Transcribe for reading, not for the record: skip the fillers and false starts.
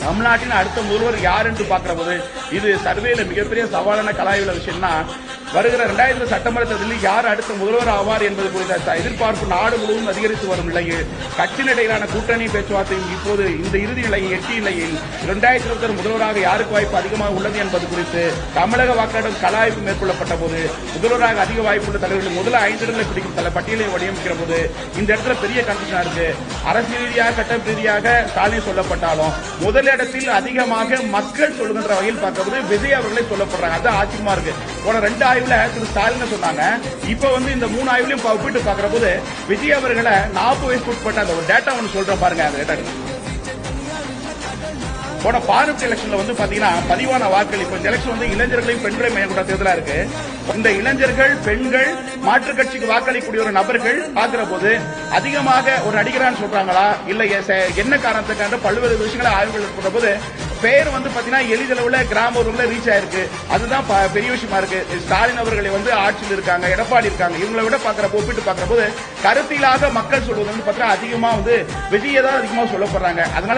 தமிழ்நாட்டின் அடுத்த முதல்வர் யார் என்று பார்க்கிற போது இது சர்வேல மிகப்பெரிய சவாலான கலாய்வுள்ள விஷயம்னா வருகிற 2000 சட்டமன்ற தேர்தலில் யார் அடுத்த முதல்வர் ஆவார் என்பது குறித்த எதிர்பார்ப்பு நாடு முழுவதும் அதிகரித்து வரும் நிலையில் கட்சியிடையிலான கூட்டணி பேச்சுவார்த்தையும் இப்போது இந்த இறுதி நிலையை எட்டிய நிலையில் 2026 முதல்வராக யாருக்கு வாய்ப்பு அதிகமாக உள்ளது என்பது குறித்து தமிழக வாக்காளர் கலாய்வு மேற்கொள்ளப்பட்ட போது முதல்வராக அதிக வாய்ப்புள்ள தலைவர்கள் முதல் 5 இடங்களை பிடிக்கும் தலை பட்டியலை வடிவமைக்கிற போது இந்த இடத்துல பெரிய கன்ஃபியூஷனா இருக்கு. அரசியல் ரீதியாக சட்ட ரீதியாக ஸ்டாலின் சொல்லப்பட்டாலும் முதலிடத்தில் அதிகமாக மக்கள் சொல்லுகின்ற வகையில் பார்க்கும்போது விஜய் அவர்களை சொல்லப்படுறாங்க. அது ஆச்சரியமா இருக்கு. போன 2 ஆய்வுல திரு ஸ்டாலின் சொன்னாங்க. இப்ப இந்த 3 ஆய்வுலையும் ஒப்பிட்டு பார்க்கிற போது விஜய் அவர்களை 40 வயசுக்கு உட்பட்ட அந்த ஒரு டேட்டா ஒன்று சொல்றேன் பாருங்க. அந்த டேட்டா போன பார்லிமெண்ட் எலெக்ஷன்ல பாத்தீங்கன்னா பதிவான வாக்கள் இப்ப இந்த எலெக்ஷன் இளைஞர்களையும் பெண்களையும் மையம் கொண்ட தேர்தலா இருக்கு. இந்த இளைஞர்கள் பெண்கள் மாற்றுக் கட்சிக்கு வாக்களிக்கக்கூடிய ஒரு நபர்கள் பார்க்கிற போது அதிகமாக ஒரு நடிகரான்னு சொல்றாங்களா இல்ல என்ன காரணத்துக்காக பல்வேறு விஷயங்களை ஆய்வுகள் இருக்கிற போது பேர் பாத்தீங்கன்னா எளிதளவுல கிராம ரீச் ஆயிருக்கு. அதுதான் பெரிய விஷயமா இருக்கு. ஸ்டாலின் அவர்களை ஆட்சியில் இருக்காங்க, எடப்பாடி இருக்காங்க, இவங்களை விட ஒப்பிட்டு பார்க்கிற போது கருத்திலாக மக்கள் சொல்வது பாத்தீங்கன்னா அதிகமா விஜயை தான் அதிகமா சொல்லப்படுறாங்க. அதனால